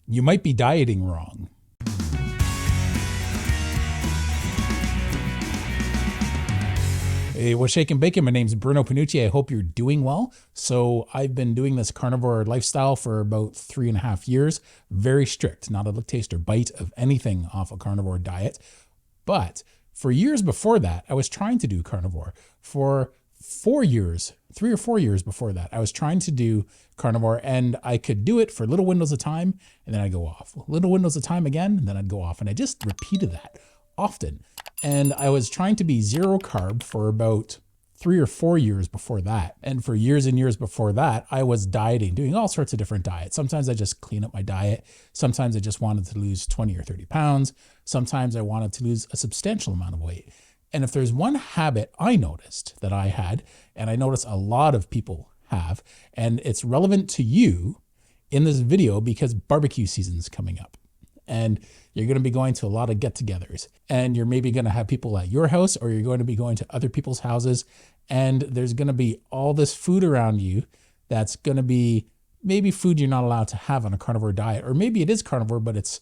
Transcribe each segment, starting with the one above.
You might be dieting wrong. Hey, what's shaking bacon? My name's Bruno Panucci. I hope you're doing well. So I've been doing this carnivore lifestyle for about 3.5 years. Very strict, not a lick, taste, or bite of anything off a carnivore diet. But for years before that, I was trying to do carnivore. For 4 years, 3 or 4 years before that, I was trying to do carnivore, and I could do it for little windows of time, and then I'd go off. Little windows of time again, and then I'd go off. And I just repeated that often. And I was trying to be zero carb for about 3 or 4 years before that. And for years and years before that, I was dieting, doing all sorts of different diets. Sometimes I just clean up my diet. Sometimes I just wanted to lose 20 or 30 pounds. Sometimes I wanted to lose a substantial amount of weight. And if there's one habit I noticed that I had, and I notice a lot of people have, and it's relevant to you in this video because barbecue season's coming up. And you're going to be going to a lot of get-togethers, and you're maybe going to have people at your house, or you're going to be going to other people's houses, and there's going to be all this food around you that's going to be maybe food you're not allowed to have on a carnivore diet, or maybe it is carnivore, but it's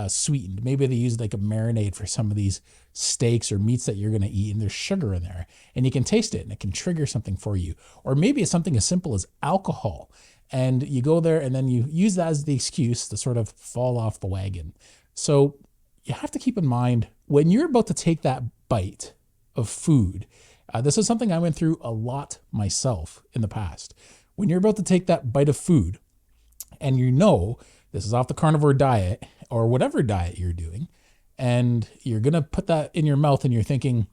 sweetened. Maybe they use like a marinade for some of these steaks or meats that you're going to eat, and there's sugar in there, and you can taste it, and it can trigger something for you. Or maybe it's something as simple as alcohol. And you go there and then you use that as the excuse to sort of fall off the wagon. So you have to keep in mind when you're about to take that bite of food, this is something I went through a lot myself in the past. When you're about to take that bite of food and you know this is off the carnivore diet or whatever diet you're doing, and you're going to put that in your mouth and you're thinking,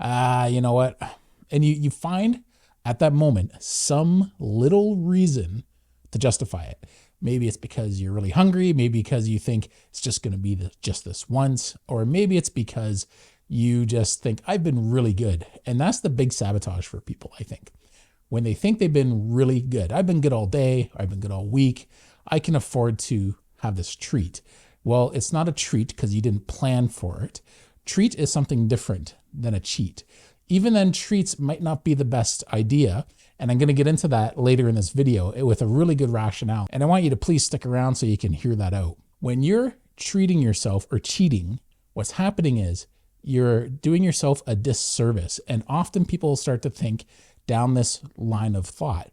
you know what? And you find at that moment some little reason to justify it. Maybe it's because you're really hungry, maybe because you think it's just going to be just this once, or maybe it's because you just think I've been really good. And that's the big sabotage for people, I think. When they think they've been really good, I've been good all day, I've been good all week, I can afford to have this treat. Well, it's not a treat because you didn't plan for it. Treat is something different than a cheat. Even then, treats might not be the best idea. And I'm going to get into that later in this video with a really good rationale. And I want you to please stick around so you can hear that out. When you're treating yourself or cheating, what's happening is you're doing yourself a disservice. And often people start to think down this line of thought.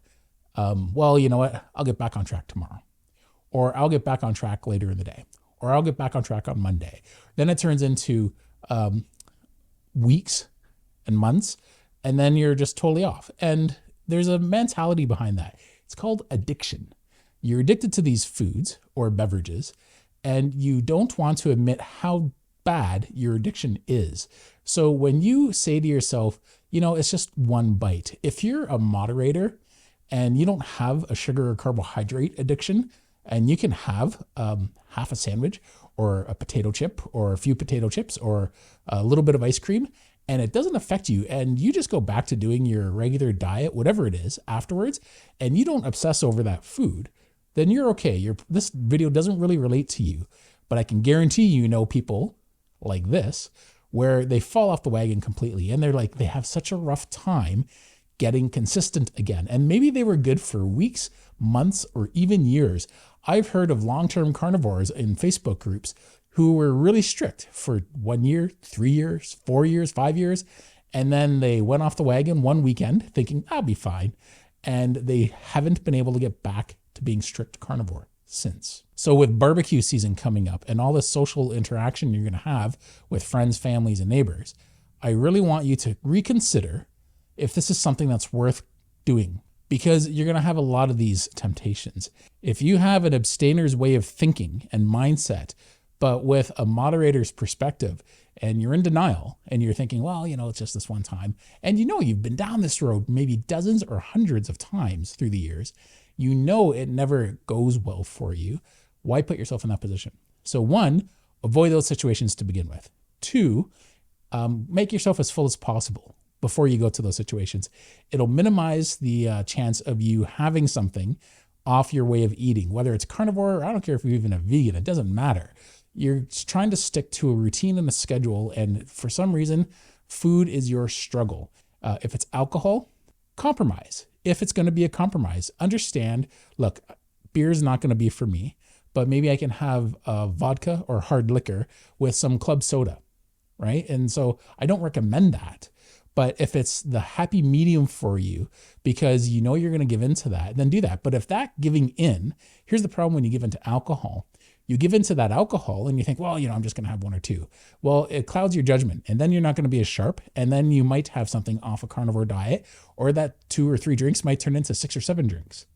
Well, you know what? I'll get back on track tomorrow. Or I'll get back on track later in the day. Or I'll get back on track on Monday. Then it turns into weeks and months, and then you're just totally off. And there's a mentality behind that. It's called addiction. You're addicted to these foods or beverages, and you don't want to admit how bad your addiction is. So when you say to yourself, you know, it's just one bite. If you're a moderator and you don't have a sugar or carbohydrate addiction, and you can have half a sandwich or a potato chip or a few potato chips or a little bit of ice cream, and it doesn't affect you, and you just go back to doing your regular diet, whatever it is, afterwards, and you don't obsess over that food, then you're okay. This video doesn't really relate to you, but I can guarantee you know people like this where they fall off the wagon completely, and they're like, they have such a rough time getting consistent again. And maybe they were good for weeks, months, or even years. I've heard of long-term carnivores in Facebook groups who were really strict for 1 year, 3 years, 4 years, 5 years. And then they went off the wagon one weekend thinking, I'll be fine. And they haven't been able to get back to being strict carnivore since. So with barbecue season coming up and all this social interaction you're going to have with friends, families, and neighbors, I really want you to reconsider if this is something that's worth doing, because you're going to have a lot of these temptations. If you have an abstainer's way of thinking and mindset, but with a moderator's perspective, and you're in denial and you're thinking, well, you know, it's just this one time. And you know, you've been down this road maybe dozens or hundreds of times through the years. You know, it never goes well for you. Why put yourself in that position? So 1, avoid those situations to begin with. 2, make yourself as full as possible before you go to those situations. It'll minimize the chance of you having something off your way of eating, whether it's carnivore, or I don't care if you're even a vegan, it doesn't matter. You're trying to stick to a routine and a schedule, and for some reason, food is your struggle. If it's alcohol, compromise. If it's going to be a compromise, understand, look, beer is not going to be for me, but maybe I can have vodka or hard liquor with some club soda, right? And so I don't recommend that. But if it's the happy medium for you, because you know you're going to give into that, then do that. But if that giving in, here's the problem when you give into alcohol. You give into that alcohol and you think, well, I'm just going to have one or two. Well, it clouds your judgment, and then you're not going to be as sharp. And then you might have something off a carnivore diet, or that 2 or 3 drinks might turn into 6 or 7 drinks.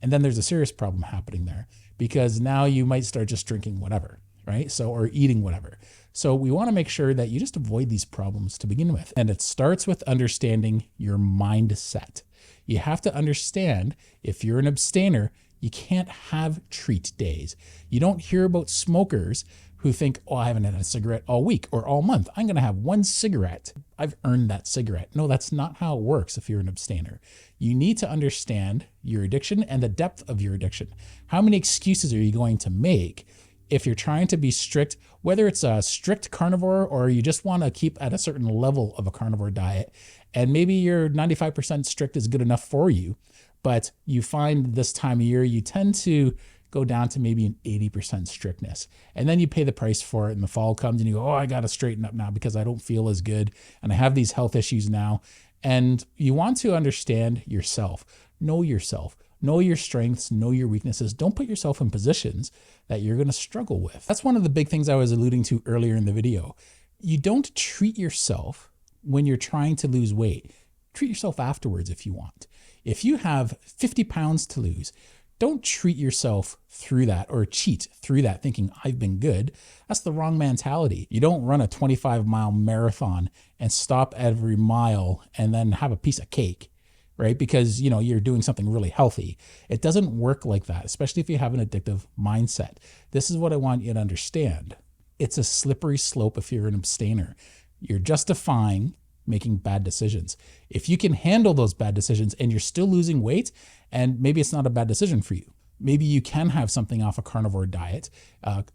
And then there's a serious problem happening there, because now you might start just drinking whatever, right? So, or eating whatever. So we want to make sure that you just avoid these problems to begin with. And it starts with understanding your mindset. You have to understand, if you're an abstainer, you can't have treat days. You don't hear about smokers who think, oh, I haven't had a cigarette all week or all month. I'm going to have 1 cigarette. I've earned that cigarette. No, that's not how it works if you're an abstainer. You need to understand your addiction and the depth of your addiction. How many excuses are you going to make if you're trying to be strict, whether it's a strict carnivore or you just want to keep at a certain level of a carnivore diet, and maybe your 95% strict is good enough for you, but you find this time of year, you tend to go down to maybe an 80% strictness. And then you pay the price for it, and the fall comes and you go, oh, I got to straighten up now because I don't feel as good and I have these health issues now. And you want to understand yourself, know yourself. Know your strengths, know your weaknesses. Don't put yourself in positions that you're going to struggle with. That's one of the big things I was alluding to earlier in the video. You don't treat yourself when you're trying to lose weight. Treat yourself afterwards if you want. If you have 50 pounds to lose, don't treat yourself through that or cheat through that thinking I've been good. That's the wrong mentality. You don't run a 25-mile marathon and stop every mile and then have a piece of cake, right? Because, you're doing something really healthy. It doesn't work like that, especially if you have an addictive mindset. This is what I want you to understand. It's a slippery slope if you're an abstainer. You're justifying making bad decisions. If you can handle those bad decisions and you're still losing weight, and maybe it's not a bad decision for you. Maybe you can have something off a carnivore diet,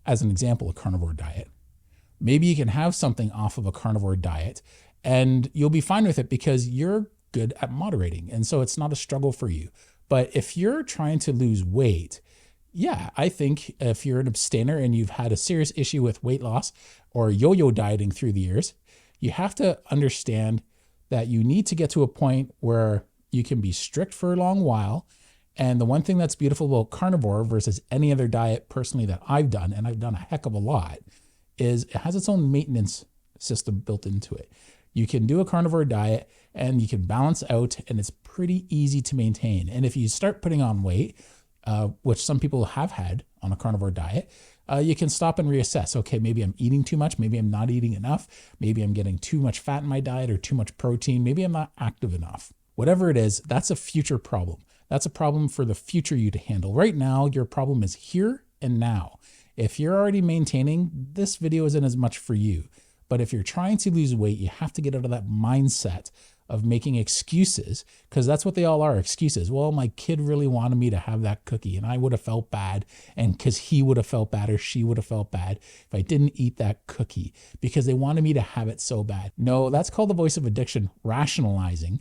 as an example, a carnivore diet. Maybe you can have something off of a carnivore diet and you'll be fine with it because you're good at moderating. And so it's not a struggle for you. But if you're trying to lose weight, yeah, I think if you're an abstainer and you've had a serious issue with weight loss or yo-yo dieting through the years, you have to understand that you need to get to a point where you can be strict for a long while. And the one thing that's beautiful about carnivore versus any other diet personally that I've done, and I've done a heck of a lot, is it has its own maintenance system built into it. You can do a carnivore diet and you can balance out, and it's pretty easy to maintain. And if you start putting on weight, which some people have had on a carnivore diet, you can stop and reassess. Okay, maybe I'm eating too much. Maybe I'm not eating enough. Maybe I'm getting too much fat in my diet or too much protein. Maybe I'm not active enough. Whatever it is, that's a future problem. That's a problem for the future you to handle. Right now, your problem is here and now. If you're already maintaining, this video isn't as much for you. But if you're trying to lose weight, you have to get out of that mindset of making excuses, because that's what they all are, excuses. Well, my kid really wanted me to have that cookie and I would have felt bad, and because he would have felt bad or she would have felt bad if I didn't eat that cookie because they wanted me to have it so bad. No, that's called the voice of addiction rationalizing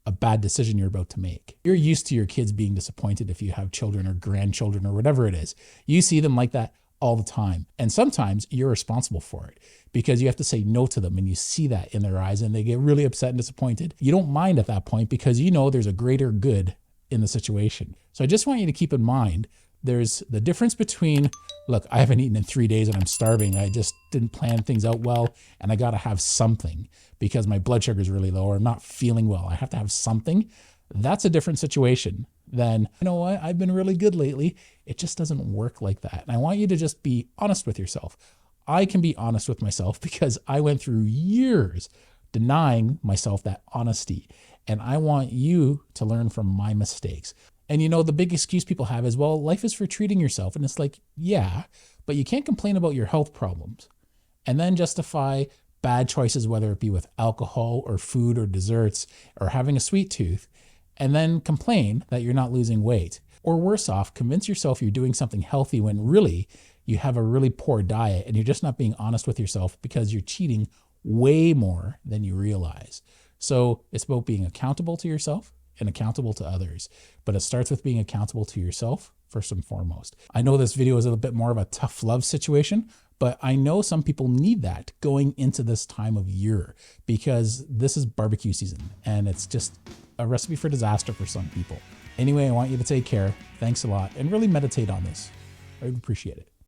a bad decision you're about to make. You're used to your kids being disappointed if you have children or grandchildren or whatever it is. You see them like that all the time. And sometimes you're responsible for it because you have to say no to them, and you see that in their eyes and they get really upset and disappointed. You don't mind at that point because you know there's a greater good in the situation. So I just want you to keep in mind there's the difference between, look, I haven't eaten in 3 days and I'm starving. I just didn't plan things out well and I got to have something because my blood sugar is really low or I'm not feeling well. I have to have something. That's a different situation than, you know what, I've been really good lately. It just doesn't work like that. And I want you to just be honest with yourself. I can be honest with myself because I went through years denying myself that honesty. And I want you to learn from my mistakes. And you know, the big excuse people have is, well, life is for treating yourself. And it's like, yeah, but you can't complain about your health problems and then justify bad choices, whether it be with alcohol or food or desserts or having a sweet tooth, and then complain that you're not losing weight. Or worse off, convince yourself you're doing something healthy when really you have a really poor diet and you're just not being honest with yourself because you're cheating way more than you realize. So it's about being accountable to yourself and accountable to others. But it starts with being accountable to yourself first and foremost. I know this video is a little bit more of a tough love situation, but I know some people need that going into this time of year because this is barbecue season and it's just a recipe for disaster for some people. Anyway, I want you to take care. Thanks a lot and really meditate on this. I would appreciate it.